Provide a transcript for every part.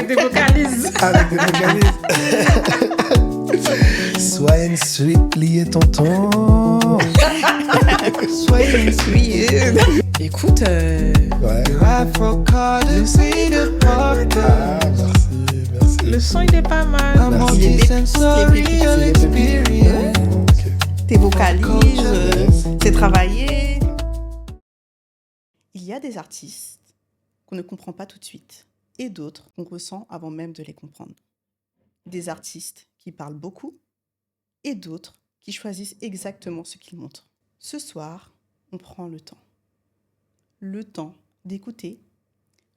Avec des vocalises. Avec des vocalises. Soyez sweetly et tonton. Soyez sweet. Écoute, Ouais. Ah, merci. Le son, il est pas mal. Merci. Il est tes vocalises, c'est travaillé. Il y a des artistes qu'on ne comprend pas tout de suite et d'autres qu'on ressent avant même de les comprendre. Des artistes qui parlent beaucoup et d'autres qui choisissent exactement ce qu'ils montrent. Ce soir, on prend le temps. Le temps d'écouter,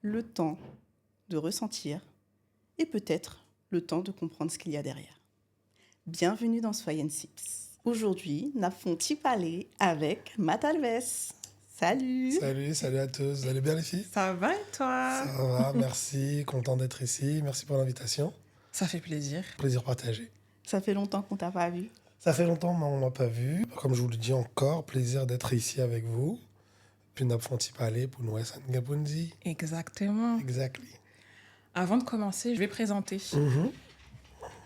le temps de ressentir et peut-être le temps de comprendre ce qu'il y a derrière. Bienvenue dans Soyez Sips. Aujourd'hui, nous avons parlé avec Matt Alves. Salut. Salut à tous. Vous allez bien les filles? Ça va et toi? Ça va, merci. Content d'être ici. Merci pour l'invitation. Ça fait plaisir. Plaisir partagé. Ça fait longtemps qu'on t'a pas vu. Ça fait longtemps mais on ne m'a pas vu. Comme je vous le dis encore, plaisir d'être ici avec vous. Puis nous avons parlé pour nous Gabundi. Exactement. Exactly. Avant de commencer, je vais présenter Mhm.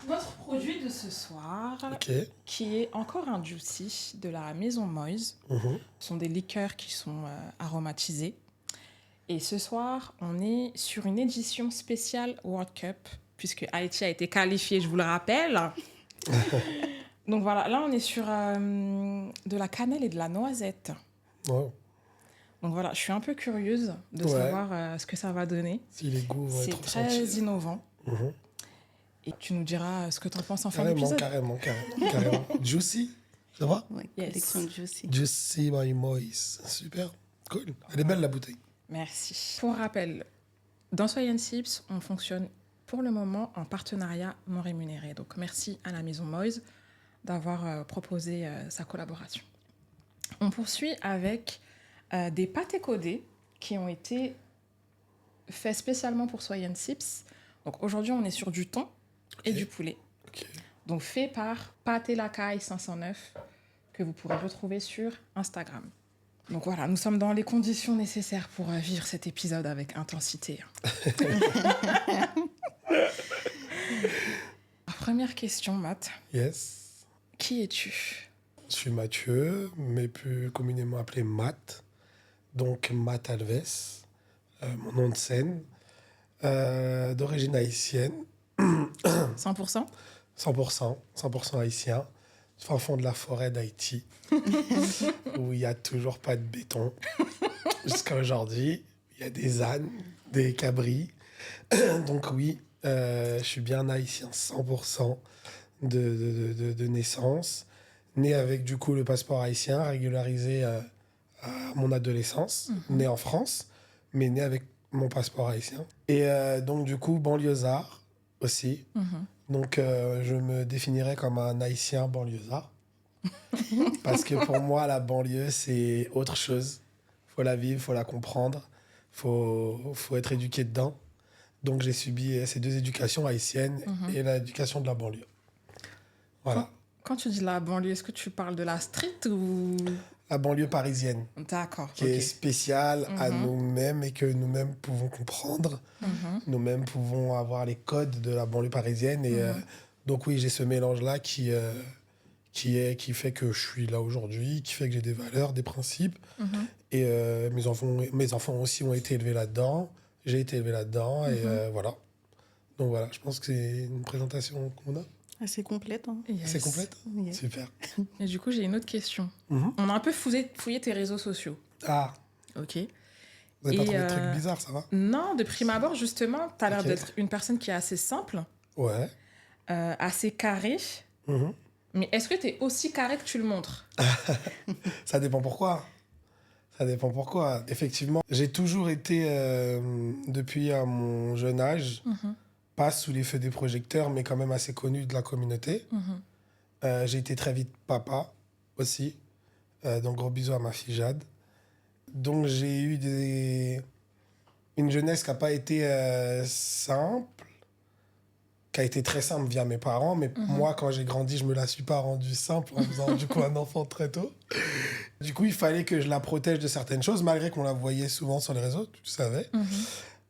notre produit de ce soir, Ok. qui est encore un juicy de la maison Moïse. Mhm. Ce sont des liqueurs qui sont aromatisées. Et ce soir, on est sur une édition spéciale World Cup, puisque Haïti a été qualifié, je vous le rappelle. Donc voilà, là on est sur de la cannelle et de la noisette. Wow. Donc voilà, je suis un peu curieuse de Ouais. savoir ce que ça va donner. Si les goûts vont C'est être très ressentis. innovant. Mhm. Et tu nous diras ce que tu en penses en fin Carrément, d'épisode. carrément. Juicy, ça va? Ouais, collection juicy. Juicy by Moïse. Super. Cool. Elle est belle la bouteille. Merci. Pour rappel, dans Soyez Sips, on fonctionne pour le moment en partenariat non rémunéré. Donc merci à la maison Moïse d'avoir proposé sa collaboration. On poursuit avec des pâtés codés qui ont été faits spécialement pour Soyez Sips. Donc aujourd'hui, on est sur du thon et du poulet. Ok. Donc fait par Pâté Lacaille 509 que vous pourrez retrouver sur Instagram. Donc voilà, nous sommes dans les conditions nécessaires pour vivre cet épisode avec intensité. Première question, Matt. Yes. Qui es-tu? Je suis Mathieu, mais plus communément appelé Matt. Donc Matt Alves, mon nom de scène, d'origine haïtienne, 100%? 100% haïtien, fin fond de la forêt d'Haïti, où il n'y a toujours pas de béton. Jusqu'à aujourd'hui, il y a des ânes, des cabris. Donc oui, je suis bien haïtien, 100% de naissance. Né avec du coup le passeport haïtien, régularisé à mon adolescence, né en France, mais né avec mon passeport haïtien. Et donc du coup, banlieusard aussi. Donc je me définirais comme un haïtien banlieusard. Parce que pour moi, la banlieue, c'est autre chose. Faut la vivre, faut la comprendre, faut être éduqué dedans. Donc j'ai subi ces deux éducations haïtiennes et l'éducation de la banlieue. Voilà. Quand tu dis la banlieue, est-ce que tu parles de la street ou... La banlieue parisienne, D'accord, qui est spéciale à nous-mêmes et que nous-mêmes pouvons comprendre. Nous-mêmes pouvons avoir les codes de la banlieue parisienne. Et donc oui, j'ai ce mélange-là qui fait que je suis là aujourd'hui, qui fait que j'ai des valeurs, des principes. Et mes enfants aussi ont été élevés là-dedans. J'ai été élevé là-dedans. Et voilà. Donc voilà, je pense que c'est une présentation qu'on a. Assez complète. Hein. Yes. C'est complète? Yes. Super. Et du coup, j'ai une autre question. On a un peu fouillé tes réseaux sociaux. Ah, Ok. vous n'avez pas trouvé de trucs bizarres, ça va? Non, de prime abord, justement, tu as l'air Ok. d'être une personne qui est assez simple, Ouais. assez carrée. Mais est-ce que tu es aussi carré que tu le montres? Ça dépend pourquoi. Ça dépend pourquoi. Effectivement, j'ai toujours été, depuis mon jeune âge, pas sous les feux des projecteurs, mais quand même assez connu de la communauté. J'ai été très vite papa aussi. Donc gros bisous à ma fille Jade. Donc j'ai eu une jeunesse qui n'a pas été simple, qui a été très simple via mes parents. Mais moi, quand j'ai grandi, je me la suis pas rendue simple en faisant du coup un enfant très tôt. Du coup, il fallait que je la protège de certaines choses, malgré qu'on la voyait souvent sur les réseaux, tu savais.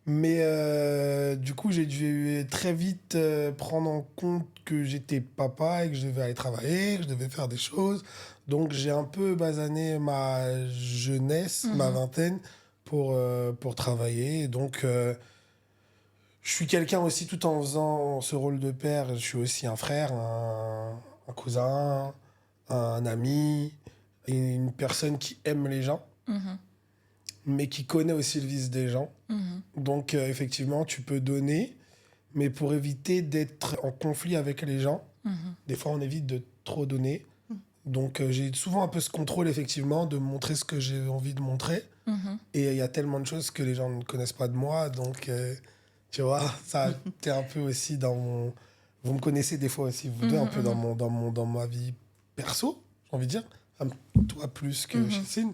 Mais du coup, j'ai dû très vite prendre en compte que j'étais papa et que je devais aller travailler, que je devais faire des choses. Donc, j'ai un peu basané ma jeunesse, ma vingtaine, pour travailler. Et donc, je suis quelqu'un aussi, tout en faisant ce rôle de père, je suis aussi un frère, un cousin, un ami, et une personne qui aime les gens, mais qui connaît aussi le vice des gens. Donc, effectivement, tu peux donner, mais pour éviter d'être en conflit avec les gens, des fois, on évite de trop donner. Donc, j'ai souvent un peu ce contrôle, effectivement, de montrer ce que j'ai envie de montrer. Et il y a tellement de choses que les gens ne connaissent pas de moi. Donc, tu vois, ça, t'es un peu aussi dans mon... Vous me connaissez des fois aussi, vous deux, un peu dans ma vie perso, j'ai envie de dire. Toi plus que Chessine.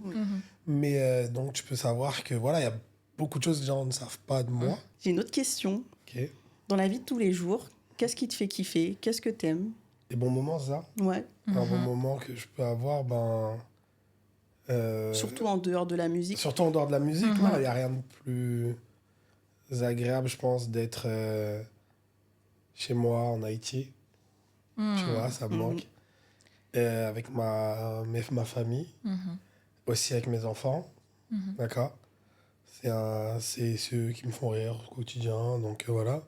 Mais donc, tu peux savoir que, voilà, il y a beaucoup de choses que les gens ne savent pas de moi. J'ai une autre question. Ok. Dans la vie de tous les jours, qu'est-ce qui te fait kiffer? Qu'est-ce que t'aimes? Des bons moments, ça. Ouais. Un bon moment que je peux avoir, Surtout en dehors de la musique. surtout en dehors de la musique, il n'y a rien de plus agréable, je pense, d'être chez moi en Haïti. Tu vois, ça me manque. Avec ma famille, aussi avec mes enfants. D'accord? C'est ceux qui me font rire au quotidien. Donc voilà.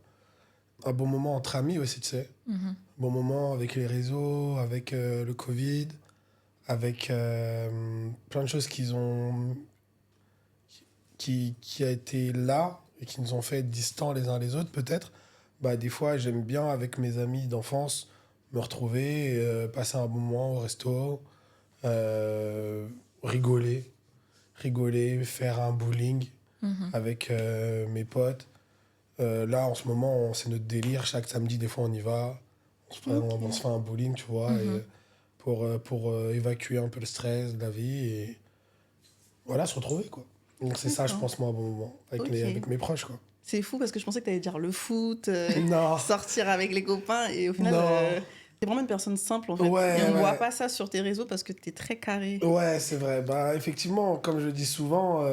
Un bon moment entre amis aussi, tu sais. Un bon moment avec les réseaux, avec le Covid, avec plein de choses qui a été là et qui nous ont fait être distants les uns les autres, peut-être. Bah, des fois, j'aime bien, avec mes amis d'enfance, me retrouver, passer un bon moment au resto, rigoler, faire un bowling avec mes potes. Là, en ce moment, c'est notre délire. Chaque samedi, des fois, on y va. On se fait un bowling, tu vois, et pour évacuer un peu le stress de la vie et voilà, se retrouver, quoi. Donc, c'est ça, je pense, moi, un bon moment, avec mes proches, quoi. C'est fou parce que je pensais que t'allais dire le foot, Non. sortir avec les copains et au final, t'es vraiment une personne simple en fait. Ouais, et on ouais. voit pas ça sur tes réseaux parce que t'es très carré. Ouais, c'est vrai. Bah, effectivement, comme je le dis souvent,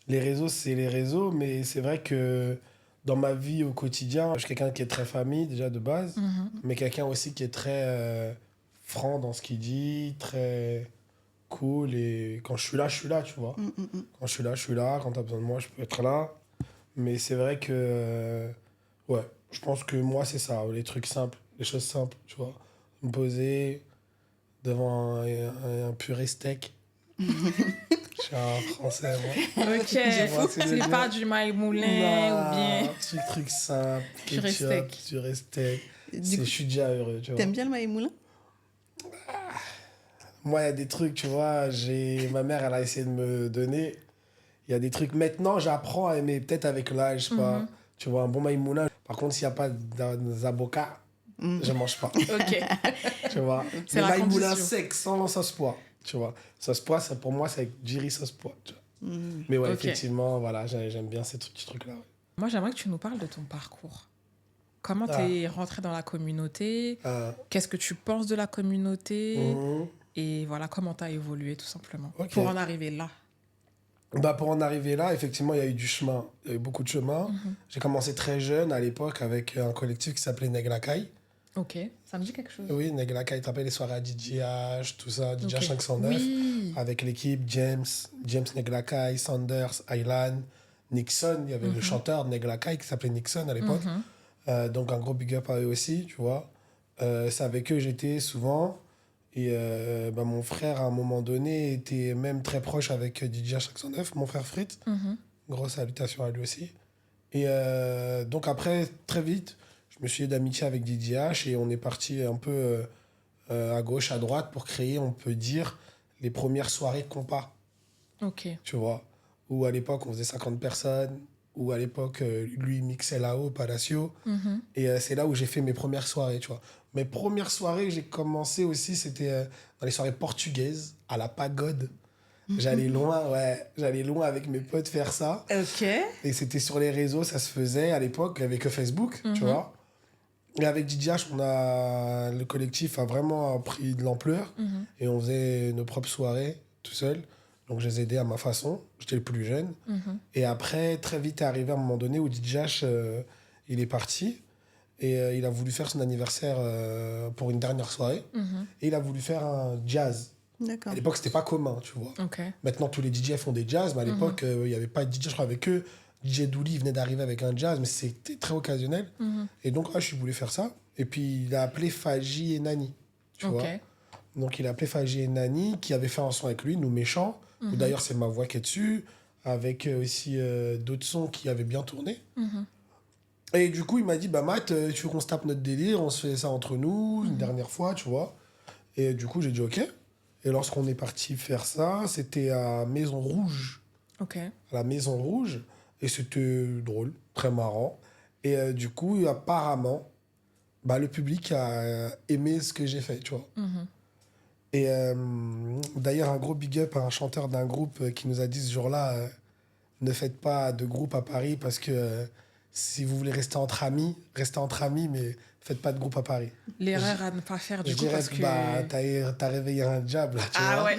les réseaux, c'est les réseaux, mais c'est vrai que dans ma vie au quotidien, je suis quelqu'un qui est très famille, déjà de base, mais quelqu'un aussi qui est très franc dans ce qu'il dit, très cool. Et quand je suis là, tu vois. Quand je suis là. Quand t'as besoin de moi, je peux être là. Mais c'est vrai que, ouais, je pense que moi, c'est ça, les trucs simples, les choses simples, tu vois. Me poser devant un purée steak. Je suis un Français, moi. Ok, vois, c'est pas du maï moulin ou bien... Petit truc simple, Purée ketchup, steak. purée steak. Du coup, Je suis déjà heureux, tu vois. t'aimes bien le maï moulin? Moi, il y a des trucs, tu vois, ma mère, elle a essayé de me donner. Il y a des trucs, maintenant, j'apprends à aimer, peut-être avec l'âge, je sais pas. Tu vois, un bon maïmouna. Par contre, s'il n'y a pas d'avocat, je mange pas. Ok. Tu vois. C'est le la maïmouna condition. sec, sans sauce pois. Tu vois. Sauce pois, ça, pour moi, c'est avec du riz sauce pois. Tu vois. Mais ouais, Ok. effectivement, voilà, j'aime bien ces petits trucs-là. Ouais. Moi, j'aimerais que tu nous parles de ton parcours. Comment t'es rentré dans la communauté? Qu'est-ce que tu penses de la communauté? Et voilà, comment t'as évolué, tout simplement, Ok. pour en arriver là. Bah, pour en arriver là, effectivement, il y a eu du chemin. Il y a eu beaucoup de chemin. J'ai commencé très jeune, à l'époque, avec un collectif qui s'appelait Neglakai. Ok, ça me dit quelque chose. Oui, Neglakai, tu te rappelles les soirées à DJH, tout ça, DJH Ok. 509. Oui. Avec l'équipe James Neglakai, Sanders, Aylan, Nixon. Il y avait le chanteur de Neglakai qui s'appelait Nixon à l'époque. Donc un gros big up à eux aussi, tu vois. C'est avec eux que j'étais souvent. Et mon frère, à un moment donné, était même très proche avec DJH 509, mon frère Fritz. Grosse salutation à lui aussi. Et donc après, très vite, je me suis lié d'amitié avec DJH et on est parti un peu à gauche, à droite pour créer, on peut dire, les premières soirées compas. Ok. Tu vois, où à l'époque on faisait 50 personnes, où à l'époque lui mixait là-haut, Palacio. Et c'est là où j'ai fait mes premières soirées, tu vois. Mes premières soirées, j'ai commencé aussi, c'était dans les soirées portugaises, à la Pagode. J'allais loin avec mes potes faire ça. Ok. Et c'était sur les réseaux, ça se faisait à l'époque, il n'y avait que Facebook, tu vois. Et avec DJH, le collectif a vraiment pris de l'ampleur et on faisait nos propres soirées tout seul. Donc, je les ai aidés à ma façon. J'étais le plus jeune. Et après, très vite est arrivé à un moment donné où DJH, il est parti. Et il a voulu faire son anniversaire pour une dernière soirée. Et il a voulu faire un jazz. D'accord. À l'époque, c'était pas commun, tu vois. Maintenant, tous les DJ font des jazz, mais à l'époque, il n'y avait pas de DJ, je crois, avec eux. DJ Dooley venait d'arriver avec un jazz, mais c'était très occasionnel. Et donc, je voulais faire ça. Et puis, il a appelé Faji et Nani, tu vois. Donc, il a appelé Faji et Nani, qui avaient fait un son avec lui, Nous Méchants. Où d'ailleurs, c'est ma voix qui est dessus, avec aussi d'autres sons qui avaient bien tourné. Et du coup, il m'a dit, bah Matt, tu veux qu'on se tape notre délire, on se fait ça entre nous, une dernière fois, tu vois. Et du coup, j'ai dit OK. Et lorsqu'on est parti faire ça, c'était à Maison Rouge. À la Maison Rouge. Et c'était drôle, très marrant. Et du coup, apparemment, bah, le public a aimé ce que j'ai fait, tu vois. Et d'ailleurs, un gros big up à un chanteur d'un groupe qui nous a dit ce jour-là, ne faites pas de groupe à Paris parce que si vous voulez rester entre amis, mais faites pas de groupe à Paris. L'erreur à ne pas faire du coup parce que... bah, t'as réveillé un diable, là, tu vois. Ouais.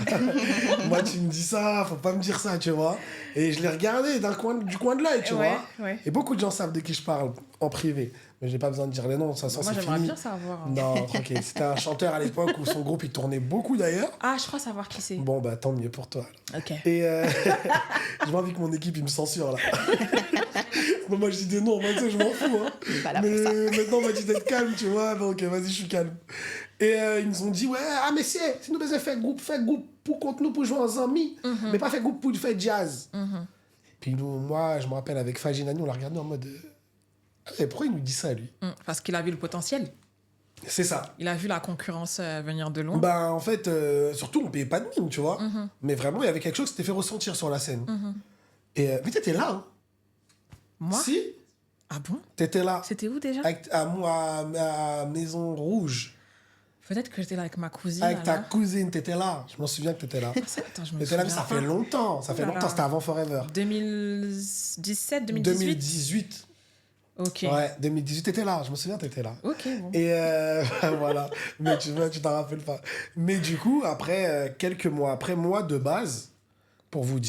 Moi, tu me dis ça, faut pas me dire ça, tu vois. Et je l'ai regardé du coin de l'œil, tu vois. Et beaucoup de gens savent de qui je parle en privé. Mais j'ai pas besoin de dire les noms, ça sent, Moi, c'est j'aimerais fini. bien savoir. Non, tranquille. C'était un chanteur à l'époque où son groupe, il tournait beaucoup, d'ailleurs. Ah, je crois savoir qui c'est. Bon, bah, tant mieux pour toi. Ok. Et j'ai pas envie que mon équipe, il me censure, là. Moi, je dis des noms, moi, tu sais, je m'en fous. Hein. Pas là Mais pour ça. maintenant, on m'a dit d'être calme, tu vois. Donc, vas-y, je suis calme. Et ils nous ont dit, ouais, mais si nous faisons faire groupe pour contre nous, pour jouer en amis, mais pas faire groupe pour faire jazz. Puis nous, moi, je me rappelle, avec Faginani, on l'a regardé en mode, pourquoi il nous dit ça, lui? Parce qu'il a vu le potentiel. C'est ça. Il a vu la concurrence venir de loin. Ben, en fait, surtout, on payait pas de mine, tu vois. Mais vraiment, il y avait quelque chose qui s'était fait ressentir sur la scène. Et mais t'étais là, hein. Moi? Si. Ah bon? T'étais là. C'était où déjà? À Maison Rouge. Peut-être que j'étais là avec ma cousine. Avec ta cousine, t'étais là. Je m'en souviens que t'étais là. Attends, je me T'étais là, souviens mais ça pas. fait longtemps. Ça fait longtemps, c'était avant Forever. 2017, 2018? 2018. Ok. Ouais, 2018, t'étais là. Je me souviens, t'étais là. Ok, bon. Et voilà. Mais tu vois, tu t'en rappelles pas. Mais du coup, après, quelques mois après, moi, de base, pour vous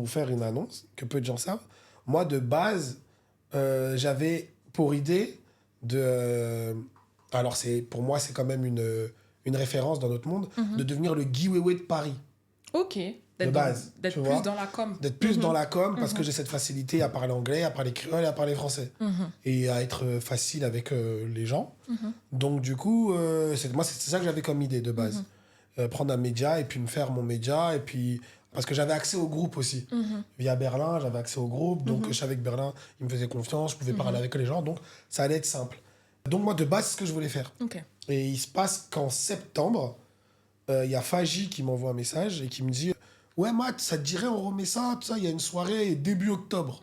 faire une annonce, que peu de gens savent, moi, de base, j'avais pour idée de... alors, pour moi, c'est quand même une référence dans notre monde, de devenir le Guy Wewe de Paris. Ok. De base. D'être plus dans la com. D'être plus dans la com, parce que j'ai cette facilité à parler anglais, à parler créole et à parler français. Et à être facile avec les gens. Donc, du coup, c'est ça que j'avais comme idée de base. Prendre un média et puis me faire mon média. Et puis... parce que j'avais accès au groupe aussi. Via Berlin, j'avais accès au groupe. Donc, je savais que Berlin, il me faisait confiance. Je pouvais parler avec les gens. Donc, ça allait être simple. Donc, moi, de base, c'est ce que je voulais faire. Ok. Et il se passe qu'en septembre, il y a Faji qui m'envoie un message et qui me dit « Ouais, Matt, ça te dirait, on remet ça, tout ça, il y a une soirée début octobre.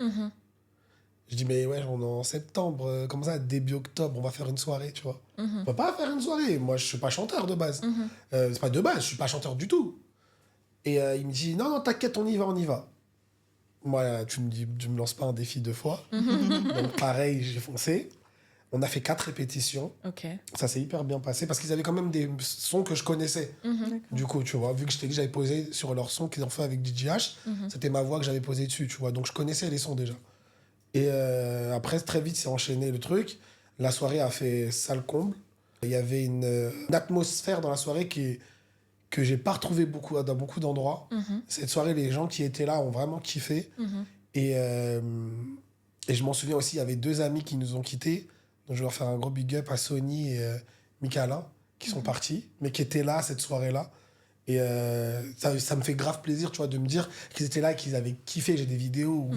Je dis « Mais ouais, on est en septembre. Comment ça, début octobre, on va faire une soirée, tu vois. On va pas faire une soirée. Moi, je suis pas chanteur de base. C'est pas de base, je suis pas chanteur du tout. Et il me dit, non, t'inquiète, on y va. Moi, tu me lances pas un défi 2 fois. Donc, pareil, j'ai foncé. On a fait 4 répétitions. Ok. Ça s'est hyper bien passé parce qu'ils avaient quand même des sons que je connaissais. Du coup, tu vois, vu que je t'ai dit, j'avais posé sur leurs sons qu'ils ont fait avec DJH, c'était ma voix que j'avais posée dessus, tu vois. Donc, je connaissais les sons déjà. Et après, très vite, c'est enchaîné le truc. La soirée a fait salle comble. Il y avait une atmosphère dans la soirée que j'ai pas retrouvé dans beaucoup d'endroits. Cette soirée, les gens qui étaient là ont vraiment kiffé. Et je m'en souviens aussi, il y avait 2 amis qui nous ont quittés. Donc je vais leur faire un gros big up à Sony et Michalin, qui sont partis, mais qui étaient là cette soirée-là. Et ça me fait grave plaisir, tu vois, de me dire qu'ils étaient là, qu'ils avaient kiffé. J'ai des vidéos où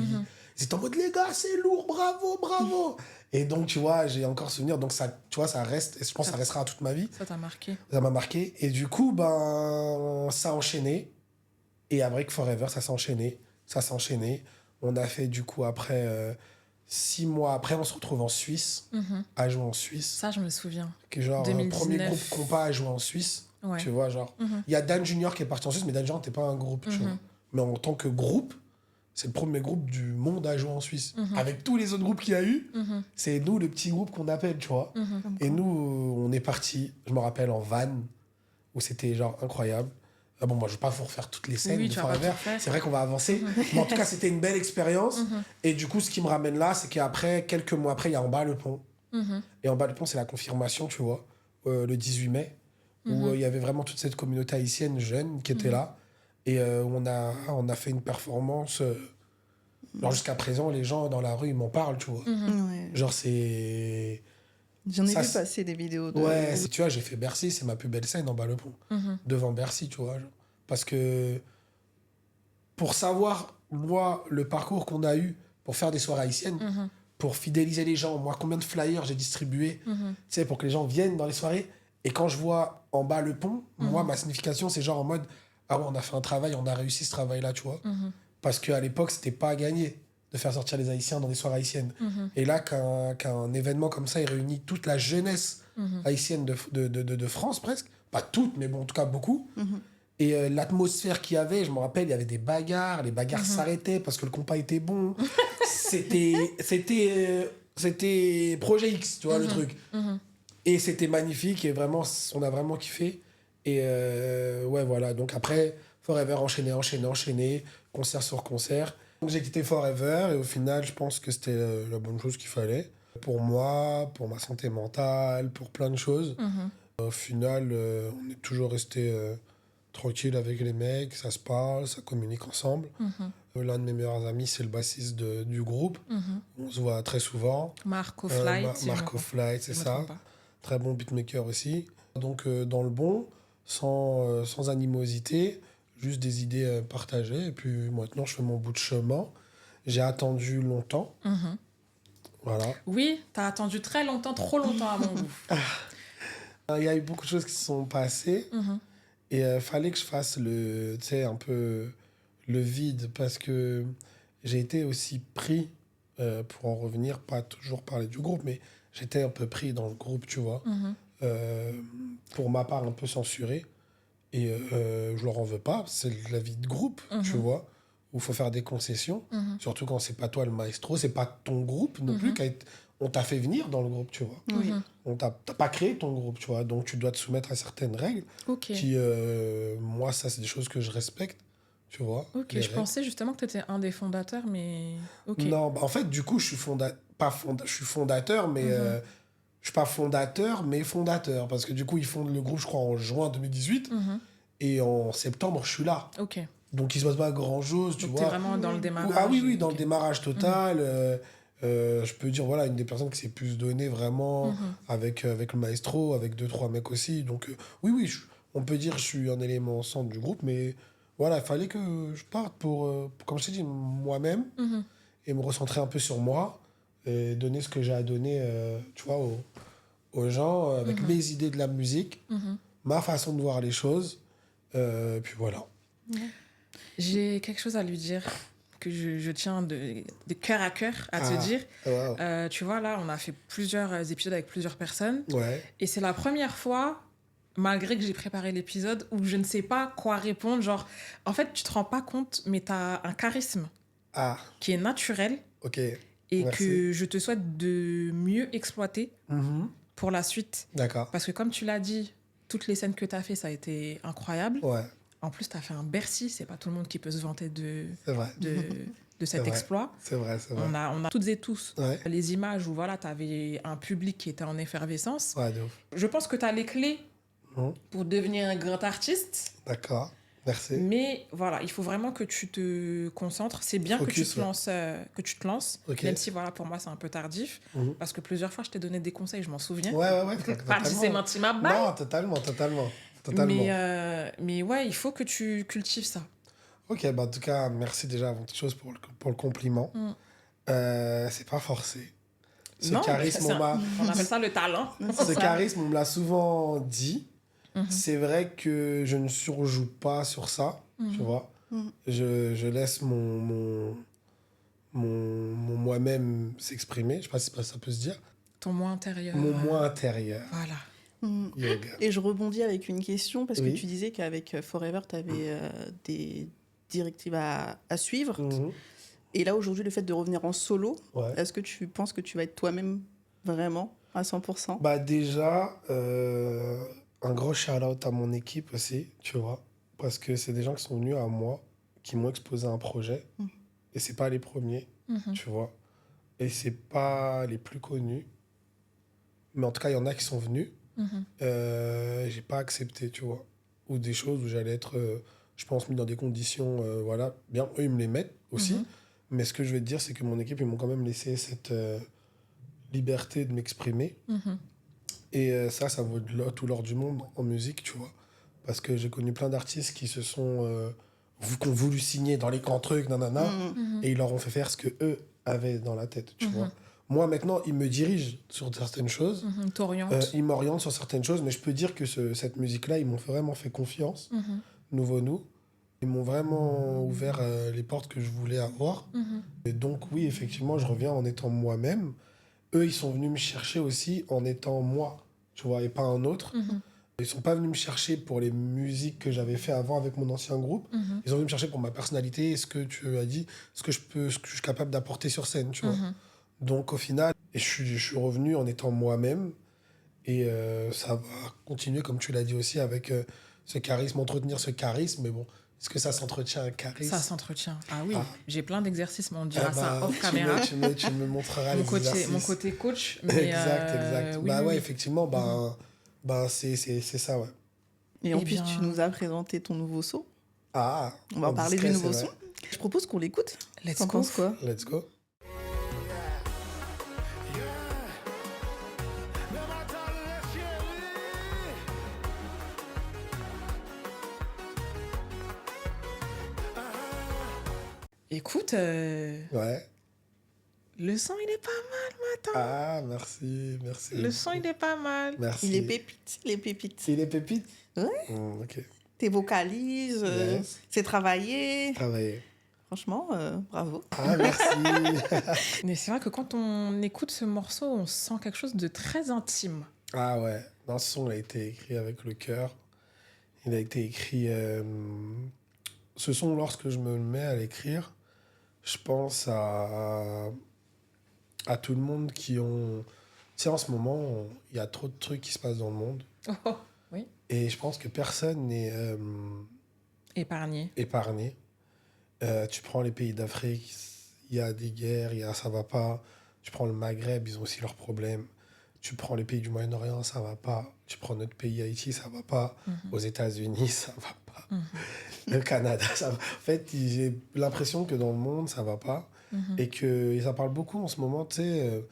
ils étaient en mode, les gars, c'est lourd, bravo. Et donc, tu vois, j'ai encore souvenir. Donc, ça, tu vois, ça reste, et je pense que ça restera toute ma vie. Ça t'a marqué. Ça m'a marqué. Et du coup, ça a enchaîné. Et avec Forever, ça s'est enchaîné. On a fait, du coup, après 6 mois après, on se retrouve en Suisse, à jouer en Suisse. Ça, je me souviens. Que genre, 2019. premier groupe compas à jouer en Suisse. Ouais. Tu vois, genre. Il y a Dan Junior qui est parti en Suisse, mais Dan Junior n'était pas un groupe, tu vois. Mais en tant que groupe, c'est le premier groupe du monde à jouer en Suisse. Avec tous les autres groupes qu'il y a eu, c'est nous le petit groupe qu'on appelle, tu vois. Et nous, on est partis, je me rappelle, en van, où c'était genre incroyable. Ah bon, moi, je ne vais pas vous refaire toutes les scènes de Forever. C'est vrai qu'on va avancer. Mais en tout cas, c'était une belle expérience. Et du coup, ce qui me ramène là, c'est qu'après, quelques mois après, il y a En bas le pont. Et En bas le pont, c'est la confirmation, tu vois, le 18 mai, où il y avait vraiment toute cette communauté haïtienne jeune qui était là. Et on a fait une performance. Genre, jusqu'à présent, les gens dans la rue, ils m'en parlent, tu vois. Ouais. Genre, c'est... J'en ai vu passer des vidéos de... Ouais, tu vois, j'ai fait Bercy, c'est ma plus belle scène En bas le pont. Devant Bercy, tu vois. Genre. Parce que pour savoir, moi, le parcours qu'on a eu pour faire des soirées haïtiennes, pour fidéliser les gens, moi, combien de flyers j'ai distribué, tu sais, pour que les gens viennent dans les soirées. Et quand je vois En bas le pont, moi, ma signification, c'est genre en mode, ah ouais, on a fait un travail, on a réussi ce travail-là, tu vois. Parce qu'à l'époque, c'était pas à gagner de faire sortir les Haïtiens dans des soirées haïtiennes. Et là, qu'un événement comme ça, il réunit toute la jeunesse haïtienne de France, presque. Pas toute, mais bon, en tout cas, beaucoup. Et l'atmosphère qu'il y avait, je me rappelle, il y avait des bagarres, les bagarres s'arrêtaient parce que le compas était bon. C'était Projet X, tu vois, le truc. Et c'était magnifique, et vraiment, on a vraiment kiffé. Et ouais, voilà. Donc après, Forever, enchaîné, concert sur concert. Donc j'ai quitté Forever, et au final, je pense que c'était la bonne chose qu'il fallait. Pour moi, pour ma santé mentale, pour plein de choses. Au final, on est toujours resté tranquille avec les mecs, ça se parle, ça communique ensemble. L'un de mes meilleurs amis, c'est le bassiste du groupe. On se voit très souvent. Marco Flight. Marco Flight, c'est ça. Très bon beatmaker aussi. Donc dans le bon, sans animosité, juste des idées partagées. Et puis maintenant, je fais mon bout de chemin. J'ai attendu longtemps. Voilà. Oui, t'as attendu très longtemps, trop longtemps à mon goût. Il y a eu beaucoup de choses qui se sont passées. Et fallait que je fasse un peu le vide, parce que j'ai été aussi pris, pour en revenir, pas toujours parler du groupe, mais j'étais un peu pris dans le groupe, tu vois. Pour ma part, un peu censuré. Et je leur en veux pas, c'est la vie de groupe, tu vois, où il faut faire des concessions, surtout quand c'est pas toi le maestro, c'est pas ton groupe non plus, on t'a fait venir dans le groupe, tu vois. T'as pas créé ton groupe, tu vois, donc tu dois te soumettre à certaines règles qui, moi, ça, c'est des choses que je respecte, tu vois. Ok, je pensais justement que tu étais un des fondateurs, mais... Non, bah, en fait, du coup, je suis fondateur, mais... je suis pas fondateur, mais fondateur. Parce que du coup, ils fondent le groupe, je crois, en juin 2018. Et en septembre, je suis là. Donc, il se passe pas grand-chose, tu vois. Donc, t'es vraiment dans le démarrage. Ah oui, dans le démarrage total. Je peux dire, voilà, une des personnes qui s'est plus donnée vraiment avec le maestro, avec 2-3 mecs aussi. Donc, oui, on peut dire que je suis un élément centre du groupe, mais voilà, il fallait que je parte pour, comme je t'ai dit, moi-même, et me recentrer un peu sur moi, et donner ce que j'ai à donner, tu vois, aux gens, avec mes idées de la musique, ma façon de voir les choses, puis voilà. J'ai quelque chose à lui dire, que je tiens de cœur à cœur à te dire. Wow. Tu vois, là, on a fait plusieurs épisodes avec plusieurs personnes. Ouais. Et c'est la première fois, malgré que j'ai préparé l'épisode, où je ne sais pas quoi répondre. Genre, en fait, tu te rends pas compte, mais tu as un charisme qui est naturel. Ok. Et Merci. que je te souhaite de mieux exploiter pour la suite. D'accord. Parce que comme tu l'as dit, toutes les scènes que tu as fait, ça a été incroyable. Ouais. En plus, tu as fait un Bercy. C'est pas tout le monde qui peut se vanter de cet vrai. exploit. C'est vrai. On a toutes et tous les images où voilà, tu avais un public qui était en effervescence. Ouais, de ouf. Je pense que tu as les clés pour devenir un grand artiste. D'accord. Merci. Mais voilà, il faut vraiment que tu te concentres. C'est bien que tu te lances, même si voilà, pour moi, c'est un peu tardif. Parce que plusieurs fois, je t'ai donné des conseils, je m'en souviens. Ouais. Pas de ces menti ma balle. Non, totalement. Mais ouais, il faut que tu cultives ça. Ok, bah en tout cas, merci déjà avant toute chose pour le compliment. C'est pas forcé. Ce charisme, on appelle ça le talent. Ce charisme, on me l'a souvent dit. C'est vrai que je ne surjoue pas sur ça, tu vois. Je laisse mon moi-même s'exprimer. Je sais pas si ça peut se dire. Ton moi intérieur. Mon moi intérieur. Voilà. Et je rebondis avec une question, parce que tu disais qu'avec Forever, tu avais des directives à suivre. Et là, aujourd'hui, le fait de revenir en solo, est-ce que tu penses que tu vas être toi-même vraiment à 100%? Bah déjà, un gros shout-out à mon équipe aussi, tu vois. parce que c'est des gens qui sont venus à moi, qui m'ont exposé un projet, et c'est pas les premiers, tu vois. Et c'est pas les plus connus, mais en tout cas, il y en a qui sont venus. J'ai pas accepté, tu vois. Ou des choses où j'allais être, je pense, mis dans des conditions, voilà. Bien, eux, ils me les mettent aussi. Mais ce que je veux te dire, c'est que mon équipe, ils m'ont quand même laissé cette liberté de m'exprimer. Et ça vaut tout l'or du monde en musique, tu vois. Parce que j'ai connu plein d'artistes qui se sont... qui ont voulu signer dans les grands trucs, nanana, et ils leur ont fait faire ce que eux avaient dans la tête, tu vois. Moi, maintenant, ils me dirigent sur certaines choses. Ils m'orientent sur certaines choses, mais je peux dire que cette musique-là, ils m'ont vraiment fait confiance. Nouveau Nous. Ils m'ont vraiment ouvert les portes que je voulais avoir. Et donc, oui, effectivement, je reviens en étant moi-même. Eux, ils sont venus me chercher aussi en étant moi, tu vois, et pas un autre. Ils sont pas venus me chercher pour les musiques que j'avais fait avant avec mon ancien groupe. Ils sont venus me chercher pour ma personnalité, ce que tu as dit, ce que je suis capable d'apporter sur scène, tu vois. Donc, au final, je suis revenu en étant moi-même. Et ça va continuer, comme tu l'as dit aussi, avec ce charisme, entretenir ce charisme. Mais bon, est-ce que ça s'entretient, un charisme? Ça s'entretient. Ah oui, j'ai plein d'exercices, mais on dira ça off caméra. Tu me montreras les exercices. Mon côté coach. Mais exact. Oui, ouais, effectivement, c'est ça, ouais. Et en plus, tu nous as présenté ton nouveau son. Ah, on va parler du nouveau son. Je propose qu'on l'écoute. Let's go. Penses quoi? Let's go. Écoute, ouais. Le son, il est pas mal, Matin. Ah, merci. Le son, il est pas mal. Merci. Il est pépite. Il est pépite? Ouais. Ok. Tes vocalises, c'est travaillé. Franchement, bravo. Ah, merci. Mais c'est vrai que quand on écoute ce morceau, on sent quelque chose de très intime. Ah ouais. Non, ce son a été écrit avec le cœur. Il a été écrit... Ce son, lorsque je me mets à l'écrire, je pense à tout le monde qui ont... Tu sais, en ce moment, il y a trop de trucs qui se passent dans le monde. Oh, oui. Et je pense que personne n'est... épargné. Tu prends les pays d'Afrique, il y a des guerres, ça va pas. Tu prends le Maghreb, ils ont aussi leurs problèmes. Tu prends les pays du Moyen-Orient, ça va pas. Tu prends notre pays, Haïti, ça va pas. Aux États-Unis, ça va pas. Le Canada, ça va. En fait, j'ai l'impression que dans le monde, ça va pas. Et ça parle beaucoup en ce moment, tu sais...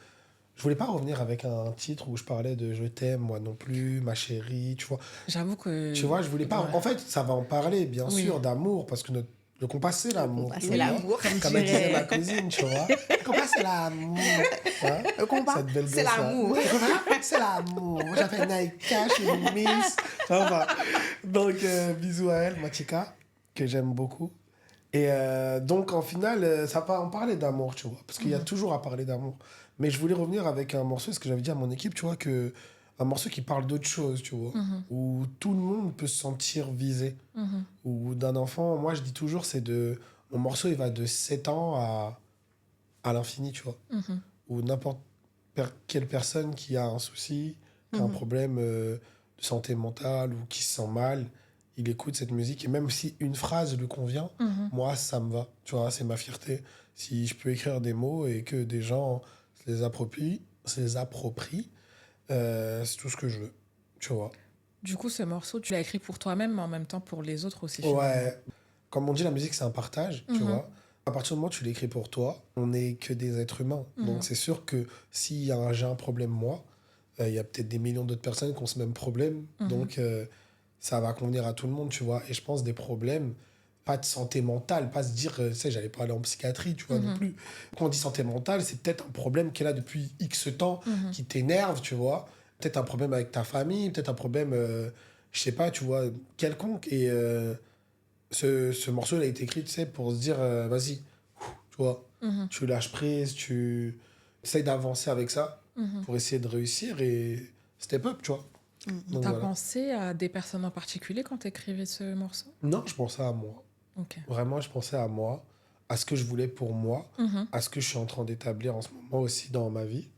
Je voulais pas revenir avec un titre où je parlais de je t'aime, moi non plus, ma chérie, tu vois. J'avoue que... Tu vois, je voulais pas... Ouais. En fait, ça va en parler, bien sûr, d'amour, parce que le compas, c'est l'amour. C'est l'amour, comme disait ma cousine, tu vois. Le compas, c'est l'amour. Hein? Le compas, c'est l'amour. C'est l'amour. J'appelle Naïka, je suis une miss. Ça va. Donc, bisous à elle, Matika, que j'aime beaucoup. Et donc, en final, ça va en parler d'amour, tu vois. Parce qu'il y a toujours à parler d'amour. Mais je voulais revenir avec un morceau, ce que j'avais dit à mon équipe, tu vois, un morceau qui parle d'autre chose, tu vois, où tout le monde peut se sentir visé. Ou d'un enfant, moi je dis toujours, mon morceau il va de 7 ans à l'infini, tu vois. Ou n'importe quelle personne qui a un souci, qui a un problème de santé mentale ou qui se sent mal, il écoute cette musique et même si une phrase lui convient, moi ça me va, tu vois, c'est ma fierté. Si je peux écrire des mots et que des gens se les approprient, c'est tout ce que je veux, tu vois. Du coup, ce morceau, tu l'as écrit pour toi-même, mais en même temps pour les autres aussi. Ouais. Comme on dit, la musique, c'est un partage, tu vois. À partir du moment où tu l'écris pour toi, on n'est que des êtres humains. Donc, c'est sûr que si j'ai un problème, moi, il y a peut-être des millions d'autres personnes qui ont ce même problème. Donc, ça va convenir à tout le monde, tu vois. Et je pense des problèmes, pas de santé mentale, pas se dire, tu sais, j'allais pas aller en psychiatrie, tu vois, non plus. Quand on dit santé mentale, c'est peut-être un problème qui est là depuis X temps, qui t'énerve, tu vois. Peut-être un problème avec ta famille, peut-être un problème, je sais pas, tu vois, quelconque. Et ce morceau, il a été écrit, tu sais, pour se dire, vas-y, tu vois, tu lâches prise, tu essayes d'avancer avec ça pour essayer de réussir et step up, tu vois. Donc, t'as pensé à des personnes en particulier quand t'écrivais ce morceau? Non, je pensais à moi. Okay. Vraiment, je pensais à moi, à ce que je voulais pour moi, à ce que je suis en train d'établir en ce moment aussi dans ma vie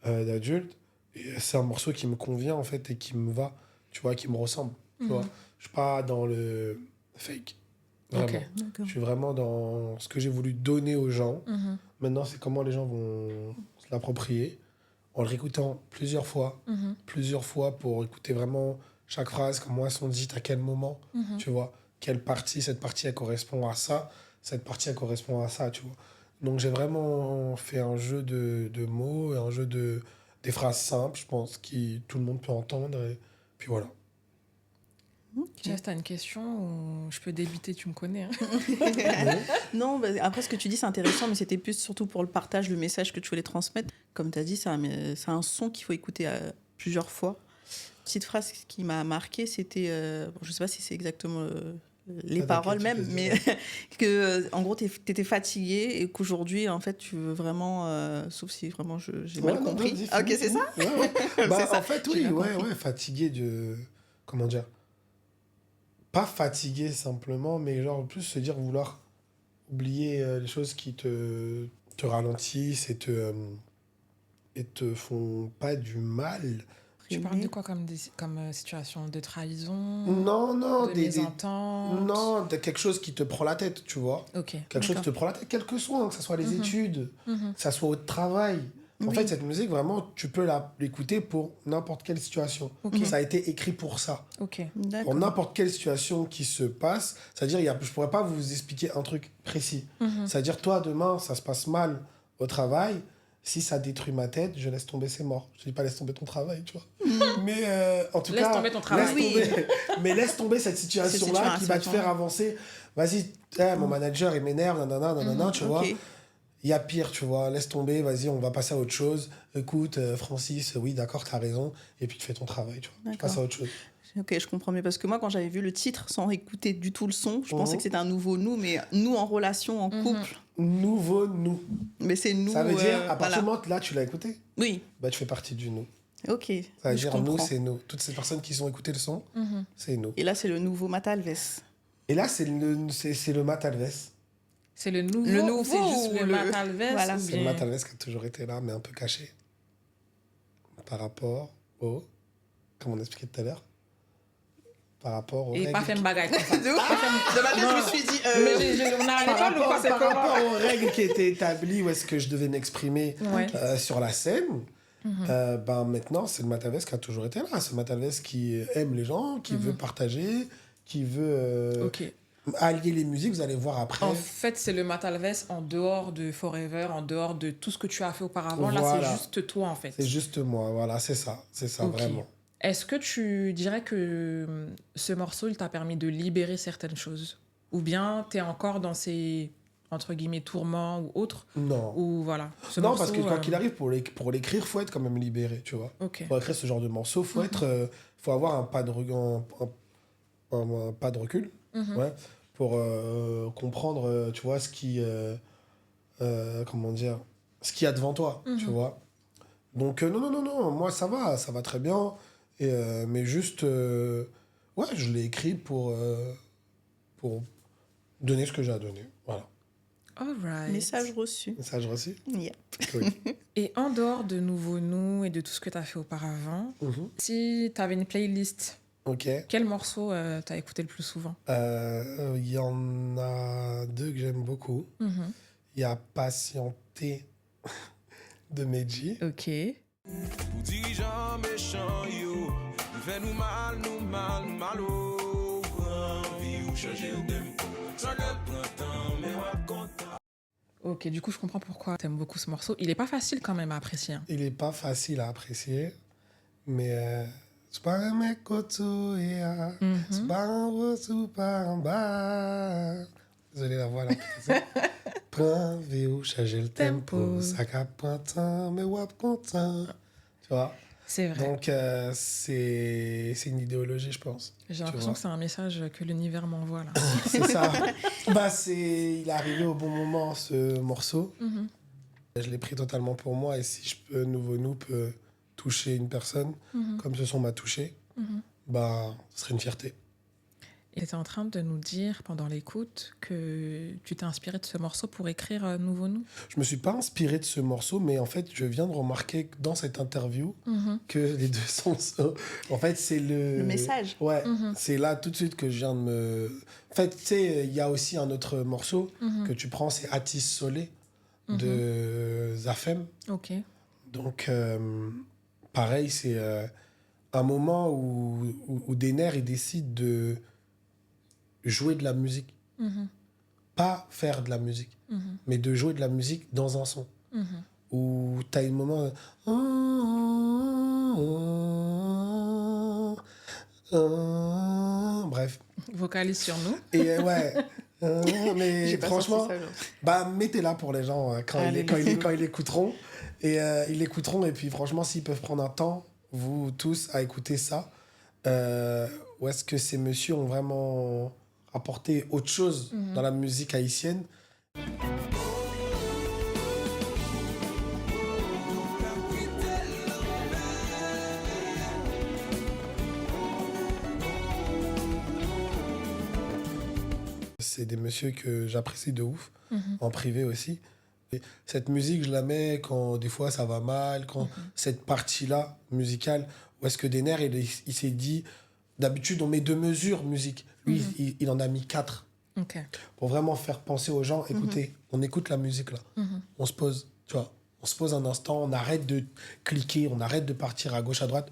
d'adulte. Et c'est un morceau qui me convient, en fait, et qui me va, tu vois, qui me ressemble. Tu vois. Je suis pas dans le... fake. Vraiment. Ok. D'accord. Je suis vraiment dans ce que j'ai voulu donner aux gens. Mhm. Maintenant, c'est comment les gens vont se l'approprier. En le réécoutant plusieurs fois pour écouter vraiment chaque phrase, comment elles sont dites, à quel moment, tu vois. Quelle partie, cette partie, elle correspond à ça, cette partie, elle correspond à ça, tu vois. Donc, j'ai vraiment fait un jeu de mots, un jeu des phrases simples, je pense, qui tout le monde peut entendre. Et puis voilà. Jess, t'as une question ou je peux débiter, tu me connais. Hein. Non, bah, après, ce que tu dis, c'est intéressant, mais c'était plus surtout pour le partage, le message que tu voulais transmettre. Comme tu as dit, c'est un son qu'il faut écouter plusieurs fois. Petite phrase qui m'a marqué, c'était, bon, je sais pas si c'est exactement les paroles même, mais que en gros, tu étais fatigué et qu'aujourd'hui, en fait, tu veux vraiment, sauf si vraiment j'ai mal compris. Non, Ah, ok, c'est ça. Bah, ça. en fait, J'ai oui, bien compris. fatigué de... Comment dire? Pas fatigué simplement, mais genre plus se dire vouloir oublier les choses qui te ralentissent et te font pas du mal. Tu parles de quoi comme situation de trahison, Non, de mésentente? non, de quelque chose qui te prend la tête, tu vois. Ok. Quelque chose qui te prend la tête, quel que soit, hein, que ce soit les études, Mhm. que ce soit au travail. En Oui. fait, cette musique, vraiment, tu peux l'écouter pour n'importe quelle situation. Ok. Ça a été écrit pour ça. Ok. Pour D'accord. n'importe quelle situation qui se passe, c'est-à-dire, je pourrais pas vous expliquer un truc précis. C'est-à-dire, toi, demain, ça se passe mal au travail. Si ça détruit ma tête, je laisse tomber, c'est mort. Je dis pas laisse tomber ton travail, tu vois. Mais en tout Laisse cas, tomber ton travail. mais laisse tomber cette situation-là qui va te faire avancer. Vas-y, mon manager, il m'énerve, nanana, tu vois. Il y a pire, tu vois. Laisse tomber, vas-y, on va passer à autre chose. Écoute, Francis, oui, d'accord, t'as raison. Et puis tu fais ton travail, tu vois. Tu passes à autre chose. Ok, je comprends mieux. Parce que moi, quand j'avais vu le titre sans écouter du tout le son, je pensais que c'était un nouveau nous, mais nous en relation, en couple. Nouveau nous. Mais c'est nous. Ça veut dire, à partir voilà. du moment que là, tu l'as écouté, Oui, bah, tu fais partie du nous. ok. Ça veut je dire, comprends. nous, c'est nous. Toutes ces personnes qui ont écouté le son, c'est nous. Et là, c'est le nouveau Matalves. Et là, c'est le Matalves. C'est le nouveau, Le ou nouveau c'est juste ou le le- Matalves Voilà. ou C'est le bien... Matalves qui a toujours été là, mais un peu caché. Par rapport au... Comme on expliquait tout à l'heure. Par rapport aux Et règles... pas fait une bagaille comme ça. De ma tête, je me suis dit. Mais on a à l'école ou quoi, c'est par comment? rapport aux règles qui étaient établies, où est-ce que je devais m'exprimer Ouais. sur la scène, ben maintenant, c'est le Matalves qui a toujours été là. C'est le Matalves qui aime les gens, qui veut partager, qui veut Ok. allier les musiques. Vous allez voir après. En fait, c'est le Matalves en dehors de Forever, en dehors de tout ce que tu as fait auparavant. Là, Voilà. c'est juste toi, en fait. C'est juste moi, voilà, c'est ça, Ok. vraiment. Est-ce que tu dirais que ce morceau, il t'a permis de libérer certaines choses? Ou bien t'es encore dans ces, entre guillemets, tourments ou autres? Non. Ou voilà. Ce Non, morceau, parce que quoi qu'il arrive, pour l'écrire, faut être quand même libéré, tu vois. Ok. Pour écrire ce genre de morceau, faut avoir un pas de recul, ouais, pour comprendre, tu vois, comment dire, ce qu'il y a devant toi, tu vois. Donc, non, moi, ça va très bien. Mais juste, ouais, je l'ai écrit pour donner ce que j'ai à donner, voilà. Alright. Message reçu. Message reçu. Yeah. Oui. Et en dehors de Nouveau Nous et de tout ce que t'as fait auparavant, si t'avais une playlist, Ok. quel morceau t'as écouté le plus souvent? Il y en a deux que j'aime beaucoup. Il y a Patienter de Medji. Ok. Pour dirigeants méchants, yo, il fait nous mal, oh. Envie ou changer ou dem, ça ne prend temps, mais on content. Ok, du coup, je comprends pourquoi t'aimes beaucoup ce morceau. Il est pas facile quand même à apprécier. Hein. Il est pas facile à apprécier, mais c'est pas un mec auto et c'est pas un haut, c'est pas un bas. Désolé la voix là. Prends ou changer le tempo, ça cap prend temps, mais wap content. Tu vois? C'est vrai. Donc c'est une idéologie, je pense. J'ai l'impression que c'est un message que l'univers m'envoie là. C'est ça. Il est arrivé au bon moment, ce morceau. Je l'ai pris totalement pour moi. Et si je peux, Nouveau Nous peut toucher une personne, comme ce son m'a touché, bah, ce serait une fierté. Et tu étais en train de nous dire pendant l'écoute que tu t'es inspiré de ce morceau pour écrire Nouveau Nous. Je me suis pas inspiré de ce morceau, mais en fait, je viens de remarquer dans cette interview que les deux sons... En fait, c'est le message. Ouais, c'est là tout de suite que je viens de me... En fait, tu sais, il y a aussi un autre morceau que tu prends, c'est Atis Solé de Zafem. Ok. Donc, pareil, c'est un moment où Dener, il décide de jouer de la musique. Pas faire de la musique, mais de jouer de la musique dans un son. Où tu as un moment... Bref. Vocalise sur nous. Et ouais... mais franchement, Ça, mettez-la pour les gens quand ils l'écouteront. Et ils l'écouteront. Et puis franchement, s'ils peuvent prendre un temps, vous tous, à écouter ça, où est-ce que ces messieurs ont vraiment apporté autre chose dans la musique haïtienne. C'est des messieurs que j'apprécie de ouf, en privé aussi. Et cette musique, je la mets quand des fois ça va mal, quand cette partie-là musicale, où est-ce que Dener, il s'est dit, d'habitude on met 2 mesures musique. Lui, il en a mis 4. Okay. Pour vraiment faire penser aux gens, écoutez, on écoute la musique là. On se pose, tu vois. On se pose un instant, on arrête de cliquer, on arrête de partir à gauche, à droite.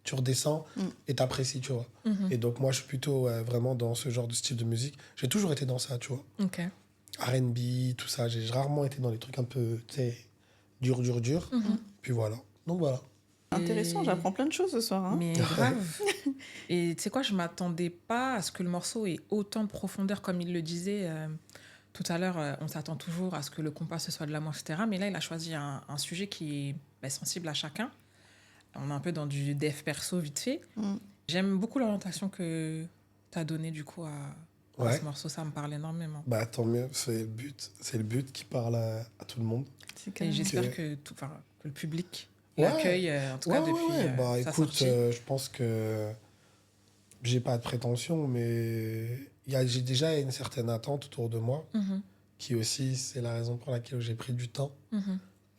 Tu redescends et t'apprécies, tu vois. Et donc, moi, je suis plutôt vraiment dans ce genre de style de musique. J'ai toujours été dans ça, tu vois. Okay. R&B, tout ça. J'ai rarement été dans les trucs un peu, tu sais, dur. Puis voilà. Donc, voilà. Intéressant, j'apprends plein de choses ce soir. Hein. Mais grave. Et tu sais quoi, je m'attendais pas à ce que le morceau ait autant de profondeur, comme il le disait. Tout à l'heure, on s'attend toujours à ce que le compas, ce soit de l'amour, etc. Mais là, il a choisi un sujet qui est sensible à chacun. On est un peu dans du dev perso vite fait. J'aime beaucoup l'orientation que tu as donnée du coup à ce morceau. Ça me parle énormément. Bah, tant mieux, c'est le but. C'est le but qui parle à tout le monde. Et j'espère que le public l'accueille, en tout cas depuis Bah, sa écoute, sortie. je pense que j'ai pas de prétention, mais j'ai déjà une certaine attente autour de moi, qui aussi, c'est la raison pour laquelle j'ai pris du temps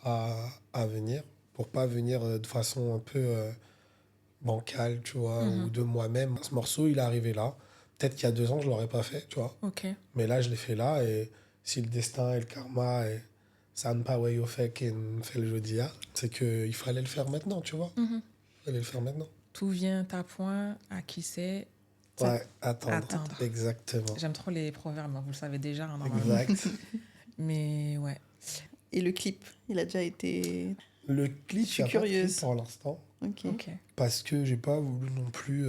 à venir, pour pas venir de façon un peu bancale, tu vois, ou de moi-même. Ce morceau, il est arrivé là. Peut-être qu'il y a 2 ans, je l'aurais pas fait, tu vois. Okay. Mais là, je l'ai fait là, et si le destin et le karma et ça n'a pas fait le jeudi, c'est qu'il fallait le faire maintenant, tu vois. Il fallait le faire maintenant. Tout vient à point, à qui c'est. Ouais, attendre. Exactement. J'aime trop les proverbes, vous le savez déjà. Normalement. Exact. Mais ouais. Et le clip, il a déjà été... Le clip, je suis il n'y a curieuse. pas de clip pour l'instant. Ok. Parce que j'ai pas voulu non plus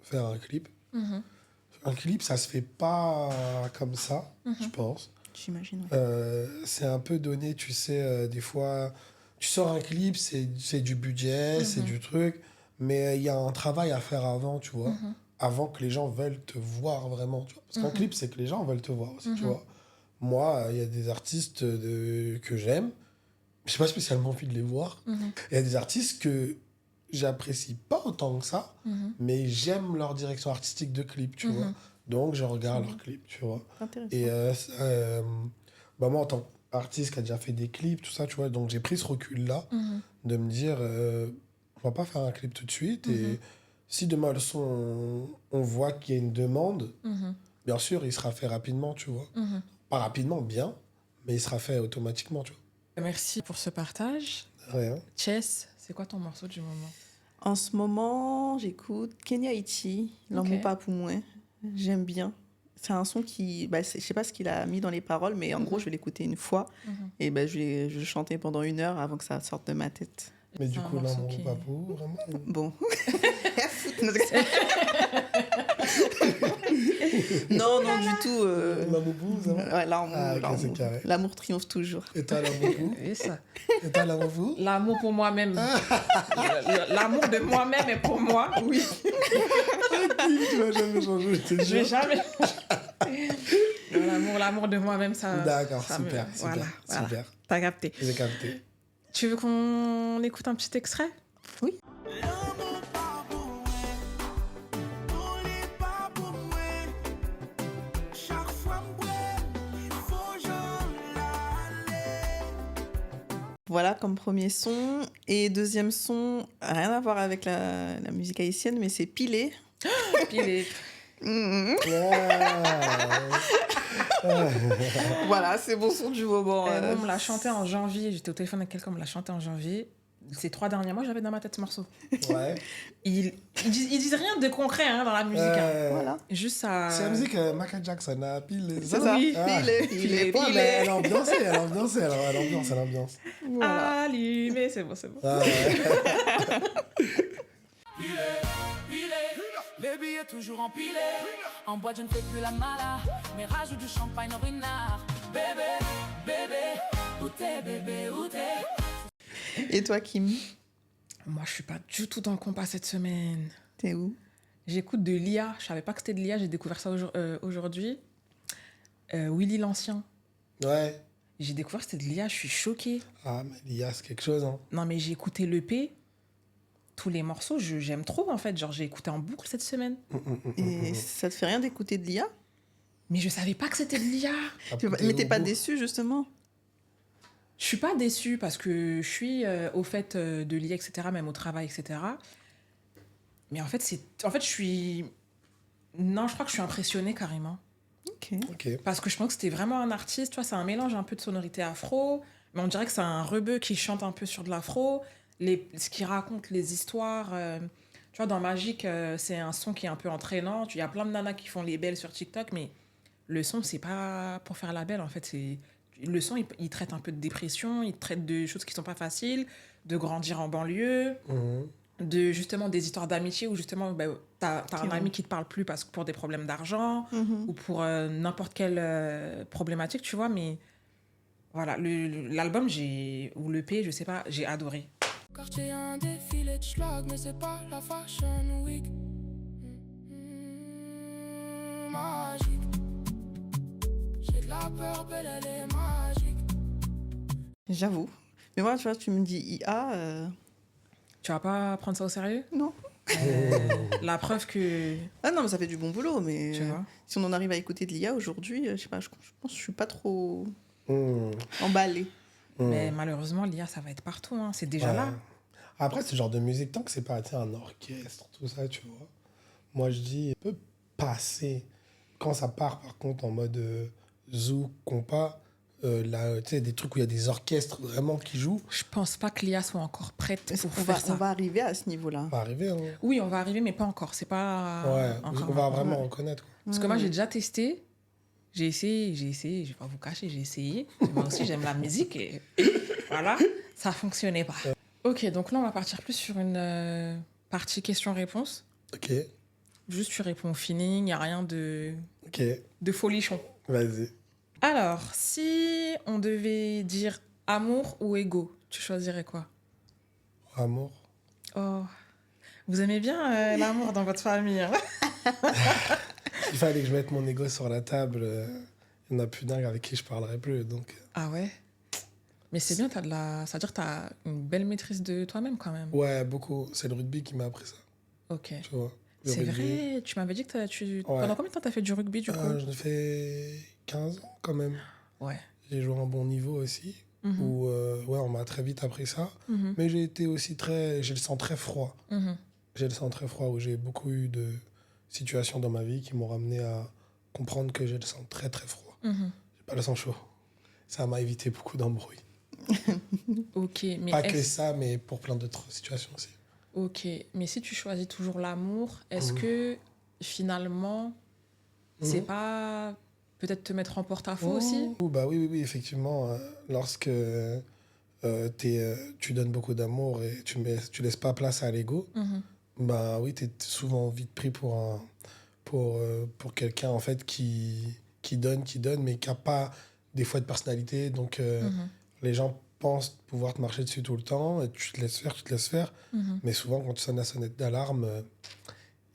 faire un clip. Un clip, ça se fait pas comme ça, je pense. J'imagine, ouais. C'est un peu donné, tu sais, des fois... Tu sors un clip, c'est du budget, c'est du truc, mais il y a un travail à faire avant, tu vois. Avant que les gens veulent te voir vraiment, tu vois. Parce qu'un clip, c'est que les gens veulent te voir aussi, tu vois. Moi, il y a des artistes que j'aime, je n'ai pas spécialement envie de les voir. Il y a des artistes que j'apprécie pas autant que ça, mais j'aime leur direction artistique de clip, tu vois. Donc, je regarde leurs clips, tu vois. Intéressant. Et moi, en tant qu'artiste qui a déjà fait des clips, tout ça, tu vois, donc j'ai pris ce recul-là de me dire, on va pas faire un clip tout de suite. Et si demain, le son, on voit qu'il y a une demande, bien sûr, il sera fait rapidement, tu vois. Pas rapidement, bien, mais il sera fait automatiquement, tu vois. Merci pour ce partage. Rien. Chess, c'est quoi ton morceau du moment? En ce moment, j'écoute Kenya Iti, L'amour pas pour moi. J'aime bien. C'est un son qui... je sais pas ce qu'il a mis dans les paroles, mais en gros, je vais l'écouter une fois. Et je vais chanter pendant 1 heure avant que ça sorte de ma tête. Mais du coup, l'amour pas pour, vraiment. Bon. Non, du tout. L'amour pour, ça va? Ouais, l'amour. C'est carré. L'amour triomphe toujours. Et toi, l'amour pour? Et ça. Et toi, l'amour pour? L'amour pour moi-même. L'amour de moi-même est pour moi, oui. Tu vas jamais changer, je te Je vais jure. jamais. L'amour de moi-même, ça. D'accord, ça super. Voilà. Super. T'as capté. J'ai capté. Tu veux qu'on écoute un petit extrait? Oui. L'amour pas pour moi, pour lui pas pour moi. Voilà comme premier son. Et deuxième son, rien à voir avec la musique haïtienne, mais c'est Pilé. Pilé. Mhm. Ah. Voilà, c'est mon son du moment. Moi, on me l'a chanté en janvier. J'étais au téléphone avec quelqu'un, on me l'a chanté en janvier. Ces 3 derniers mois, j'avais dans ma tête ce morceau. Ouais. Ils disent rien de concret hein, dans la musique. Hein. Voilà. Juste ça. C'est la musique Michael Jackson a pile. C'est ça. Oui. Pilé, Pilé, Ouais, mais Pilé. elle a ambiancé, elle ambiance. Voilà. Allumé, c'est bon, c'est bon. Ah, ouais. Les billets toujours empilés. En boîte, je ne fais plus la mala. Mais rajoute du champagne en ruinard. Bébé, bébé, où t'es, bébé, où t'es? Et toi, Kim, Moi, je suis pas du tout dans le compas cette semaine. t'es où? J'écoute de l'IA. Je savais pas que c'était de l'IA. J'ai découvert ça aujourd'hui. Willy l'Ancien. Ouais. J'ai découvert que c'était de l'IA. Je suis choquée. Ah, mais l'IA, c'est quelque chose, hein. Non, mais j'ai écouté l'EP. Tous les morceaux, j'aime trop en fait. Genre, j'ai écouté en boucle cette semaine. Et ça te fait rien d'écouter de l'IA? Mais je savais pas que c'était de l'IA. Mais t'es pas déçu, justement? Je suis pas déçue parce que je suis au fait de l'IA, etc., même au travail, etc. Mais en fait, je suis... Non, je crois que je suis impressionnée carrément. Ok. Ok. Parce que je pense que c'était vraiment un artiste, tu vois, c'est un mélange un peu de sonorité afro, mais on dirait que c'est un rebeu qui chante un peu sur de l'afro. Ce qui raconte les histoires... tu vois, dans Magique, c'est un son qui est un peu entraînant. Il y a plein de nanas qui font les belles sur TikTok, mais le son, c'est pas pour faire la belle, en fait. Le son, il traite un peu de dépression, il traite de choses qui sont pas faciles, de grandir en banlieue, de justement des histoires d'amitié où justement t'as un ami qui te parle plus parce que pour des problèmes d'argent ou pour n'importe quelle problématique, tu vois. Mais voilà, l'album, ou l'EP, je sais pas, j'ai adoré. Quartier un défilé de schlag, mais c'est pas la fashion week. Magique. J'ai de la peur, belle, elle est magique. J'avoue. Mais moi, tu vois, tu me dis IA... Tu vas pas prendre ça au sérieux? Non. La preuve que... Ah non, mais ça fait du bon boulot, mais Tu vois. si on en arrive à écouter de l'IA aujourd'hui, je sais pas, je pense que je suis pas trop emballée. Mais malheureusement, l'IA, ça va être partout. Hein. C'est déjà Ouais. là. Après, ce genre de musique, tant que c'est pas tu sais, un orchestre, tout ça, tu vois. Moi, je dis, peut passer. Quand ça part, par contre, en mode zouk, compas, là, tu sais, des trucs où il y a des orchestres vraiment qui jouent, Je pense pas que l'IA soit encore prête Est-ce pour qu'on faire ça. on va arriver à ce niveau-là? on va arriver. Hein. Oui, on va arriver, mais pas encore. C'est pas Ouais, encore. on va vraiment reconnaître. Quoi. Parce que moi, j'ai déjà testé. J'ai essayé. Je vais pas vous cacher, j'ai essayé. Moi aussi, j'aime la musique et voilà, ça fonctionnait pas. Ok, donc là, on va partir plus sur une partie question-réponse. Ok, Juste, tu réponds au feeling, il n'y a rien de folichon. vas-y. Alors, si on devait dire amour ou ego, tu choisirais quoi? Amour. Oh, vous aimez bien l'amour dans votre famille, hein? Il fallait que je mette mon ego sur la table. Il n'y en a plus d'un avec qui je parlerai plus. Donc... Ah ouais? Mais c'est bien, ça veut dire que tu as une belle maîtrise de toi-même quand même. Ouais, beaucoup. C'est le rugby qui m'a appris ça. Ok. Tu vois. Le C'est rugby. vrai, tu m'avais dit que pendant combien de temps tu as fait du rugby du coup? J'en ai fait 15 ans quand même. Ouais. J'ai joué à un bon niveau aussi. Mhm. Où ouais, on m'a très vite appris ça. Mhm. Mais j'ai été aussi j'ai le sang très froid. Mhm. J'ai le sang très froid où j'ai beaucoup eu de situations dans ma vie qui m'ont ramené à comprendre que j'ai le sang très très froid. Mhm. J'ai pas le sang chaud. Ça m'a évité beaucoup d'embrouilles. Ok, mais Pas que ça, mais pour plein d'autres situations aussi. Ok, mais si tu choisis toujours l'amour, est-ce que finalement, c'est pas peut-être te mettre en porte-à-faux aussi? Bah oui, effectivement. Lorsque tu donnes beaucoup d'amour et tu laisses pas place à l'ego, Mhm. bah oui, tu es souvent vite pris pour quelqu'un en fait qui donne, mais qui n'a pas des fois de personnalité. Donc Mhm. les gens pensent pouvoir te marcher dessus tout le temps et tu te laisses faire. Mhm. Mais souvent, quand tu sonnes la sonnette d'alarme,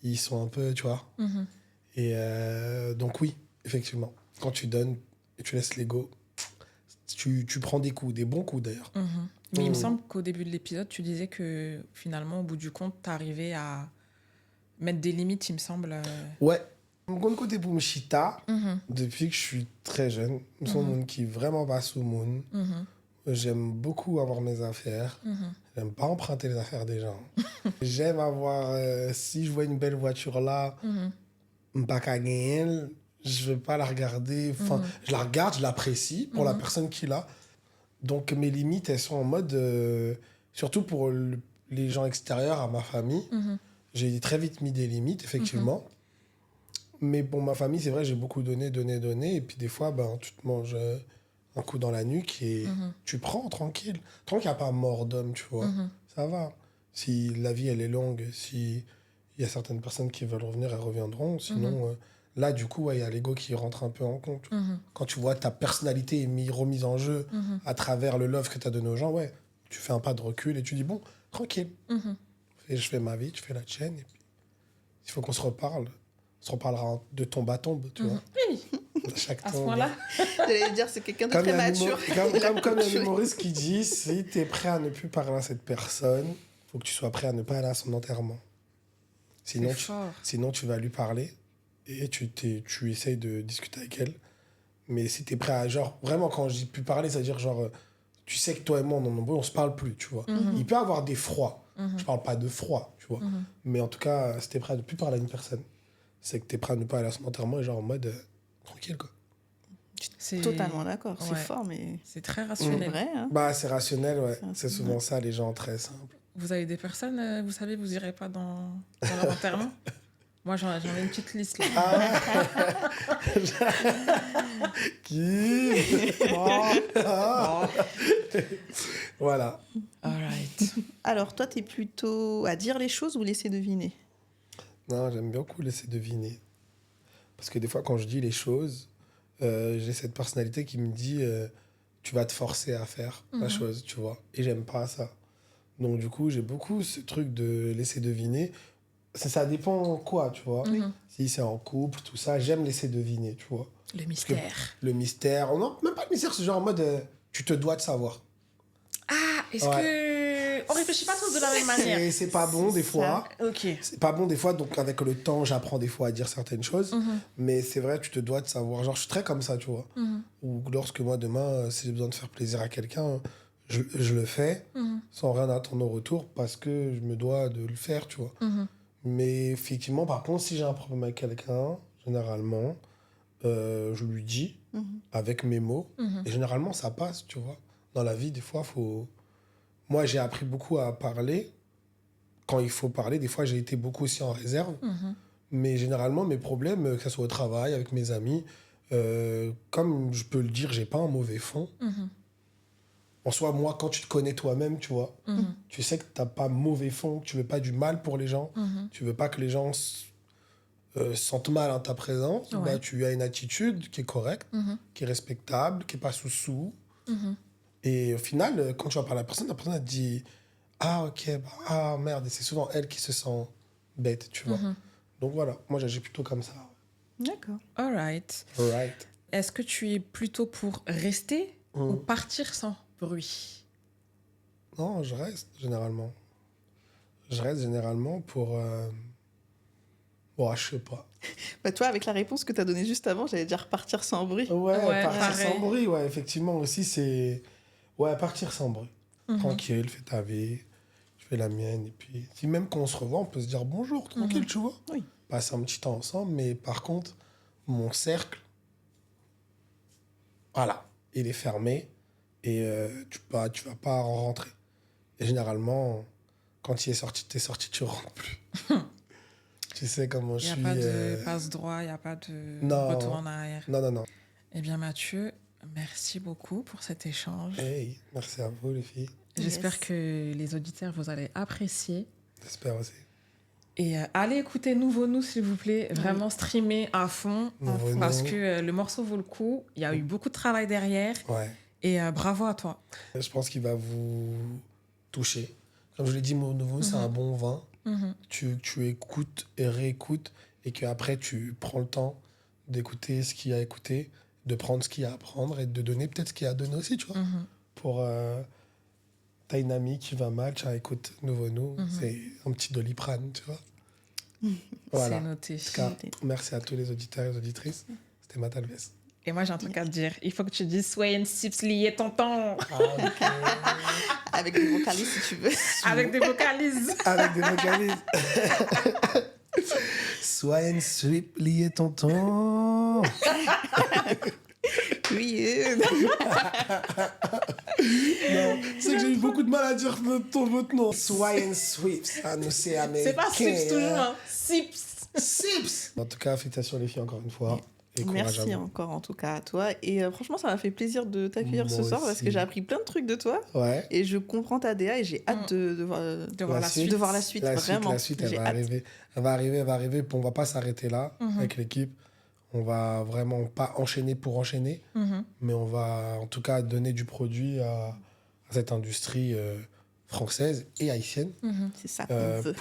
ils sont un peu, tu vois. Mhm. Et donc oui, effectivement, quand tu donnes et tu laisses l'ego, tu prends des coups, des bons coups d'ailleurs. Mhm. Mais il me semble qu'au début de l'épisode, tu disais que finalement, au bout du compte, t'arrivais à mettre des limites, il me semble. Ouais. Mon côté pour Mchita, Mhm. depuis que je suis très jeune, nous sommes monde qui vraiment pas sous monde. J'aime beaucoup avoir mes affaires. J'aime pas emprunter les affaires des gens. J'aime avoir... si je vois une belle voiture là, pas qu'à gagner, je vais pas la regarder. Enfin, je la regarde, je l'apprécie pour la personne qui l'a. Donc, mes limites, elles sont en mode... surtout pour les gens extérieurs à ma famille. J'ai très vite mis des limites, effectivement. Mais pour ma famille, c'est vrai, j'ai beaucoup donné. Et puis, des fois, ben, tu te manges un coup dans la nuque et tu prends tranquille. Tant qu'il n'y a pas mort d'homme, tu vois, ça va. Si la vie, elle est longue, si il y a certaines personnes qui veulent revenir, elles reviendront. Sinon, là, du coup, il y a l'ego qui rentre un peu en compte. Quand tu vois ta personnalité est remise en jeu à travers le love que tu as donné aux gens, ouais, tu fais un pas de recul et tu dis, bon, tranquille. Et je fais ma vie, tu fais la tienne. Et puis, il faut qu'on se reparle. On se reparlera de tombe à tombe, tu vois. Oui, Chaque à ce tombe. point-là. J'allais dire, c'est quelqu'un de très mature. Comme il y a un humoriste qui dit, si tu es prêt à ne plus parler à cette personne, il faut que tu sois prêt à ne pas aller à son enterrement. Sinon, C'est fort. sinon tu vas lui parler et tu essayes de discuter avec elle. Mais si tu es prêt à... Genre, vraiment, quand je dis plus parler, c'est-à-dire genre... Tu sais que toi et moi, on se parle plus, tu vois. Il peut y avoir des froids. Je parle pas de froid, tu vois. Mais en tout cas, si tu es prêt à ne plus parler à une personne, c'est que tu es prêt à ne pas aller à son enterrement et genre en mode... tranquille, quoi. C'est Totalement d'accord. C'est Ouais. fort, mais C'est très c'est rationnel. vrai. Hein. Bah, c'est rationnel, ouais. C'est C'est rationnel. souvent ça, les gens très simples. Vous avez des personnes, vous savez, vous irez pas dans leur enterrement. Moi, j'en ai une petite liste là. Qui Voilà. All right. Alors, toi, t'es plutôt à dire les choses ou laisser deviner? Non, j'aime beaucoup laisser deviner. Parce que des fois, quand je dis les choses, j'ai cette personnalité qui me dit tu vas te forcer à faire la chose, tu vois. Et j'aime pas ça. Donc, du coup, j'ai beaucoup ce truc de laisser deviner. Ça dépend quoi, tu vois. Si c'est en couple, tout ça, j'aime laisser deviner, tu vois. Le mystère. Le mystère, non, même pas le mystère, c'est genre en mode tu te dois de savoir. Ah, est-ce que... On réfléchit pas tous de la même manière. Et c'est pas bon des fois. Ok. C'est pas bon des fois, donc avec le temps, j'apprends des fois à dire certaines choses. Mais c'est vrai, tu te dois de savoir. Genre, je suis très comme ça, tu vois. Ou lorsque moi, demain, si j'ai besoin de faire plaisir à quelqu'un, je le fais sans rien attendre au retour parce que je me dois de le faire, tu vois. Mais effectivement, par contre, si j'ai un problème avec quelqu'un, généralement, je lui dis avec mes mots. Et généralement, ça passe, tu vois. Dans la vie, des fois, faut... Moi, j'ai appris beaucoup à parler. Quand il faut parler, des fois, j'ai été beaucoup aussi en réserve. Mais généralement, mes problèmes, que ce soit au travail, avec mes amis, comme je peux le dire, j'ai pas un mauvais fond. En soi, moi, quand tu te connais toi-même, tu vois, tu sais que t'as pas mauvais fond, que tu veux pas du mal pour les gens, tu veux pas que les gens sentent mal en ta présence. Ouais. Bah, tu as une attitude qui est correcte, qui est respectable, qui est pas sous-sous. Et au final, quand tu vas parler à la personne elle te dit ah, ok, bah, ah, merde. Et c'est souvent elle qui se sent bête, tu vois. Donc voilà, moi j'agis plutôt comme ça. D'accord. All right. Right. Est-ce que tu es plutôt pour rester ou partir sans bruit? Non, je reste généralement. Je reste généralement pour. Bon, je sais pas. Bah, toi, avec la réponse que tu as donnée juste avant, j'allais dire partir sans bruit. Ouais, partir pareil. sans bruit, ouais, effectivement aussi, c'est. Ouais, partir sans bruit. Tranquille, fais ta vie, je fais la mienne. Et puis, si même quand on se revoit, on peut se dire bonjour, tranquille, tu vois. Oui. Passer un petit temps ensemble, mais par contre, mon cercle, voilà, il est fermé et tu vas pas en rentrer. Et généralement, quand il est sorti, t'es sorti, tu rentres plus. Tu sais comment je Il n'y suis. a pas de passe droit, il n'y a pas de Non. retour en arrière. Non. Eh bien, Mathieu, merci beaucoup pour cet échange. Hey, merci à vous, les filles. J'espère Yes. que les auditeurs, vous allez apprécier. J'espère aussi. Et allez écouter Nouveau Nous, s'il vous plaît. Vraiment streamer à fond. Nouveau Nous. Parce que le morceau vaut le coup. Il y a eu beaucoup de travail derrière. Ouais. Et bravo à toi. Je pense qu'il va vous toucher. Comme je l'ai dit, mon nouveau, c'est un bon vin. Tu écoutes et réécoutes et qu'après, tu prends le temps d'écouter ce qu'il y a à écouter, de prendre ce qu'il y a à prendre et de donner peut-être ce qu'il y a à donner aussi, tu vois. Pour t'as une amie qui va mal, tiens, écoute, Nouveau Nous, c'est un petit Doliprane, tu vois. Voilà. C'est noté. En tout cas, merci à tous les auditeurs et les auditrices. C'était Matalves. Et moi, j'ai un truc à te dire. Il faut que tu dises Sway and Sips lié tonton. Ah, ok. Avec des vocalises, si tu veux. Avec des vocalises. Avec des vocalises. Sois une sweep lié tonton. Oui. Non, c'est que j'ai eu beaucoup de mal à dire votre nom. Sois une sweep, ça nous c'est américain. C'est pas Sips toujours, hein. Sips. Sips. En tout cas, félicitations les filles encore une fois. Et courage à Merci vous. encore en tout cas à toi. Et franchement, ça m'a fait plaisir de t'accueillir ce Moi soir parce aussi. que j'ai appris plein de trucs de toi. Ouais. Et je comprends ta DA et j'ai hâte de voir, De voir la suite. de voir la suite. Vraiment. La suite, elle J'ai va hâte. arriver. Elle va arriver. Puis on va pas s'arrêter là avec l'équipe. On va vraiment pas enchaîner pour enchaîner, mais on va en tout cas donner du produit à cette industrie française et haïtienne C'est ça qu'on veut.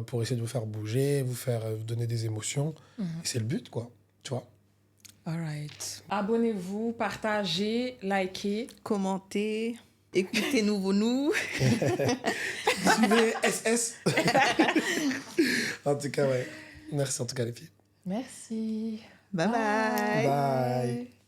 pour essayer de vous faire bouger, vous donner des émotions. Et c'est le but, quoi. Tu vois. All right. Abonnez-vous, partagez, likez. Commentez, écoutez nous. Suivez SS. En tout cas, ouais. Merci en tout cas, les filles. Merci. Bye bye. Bye.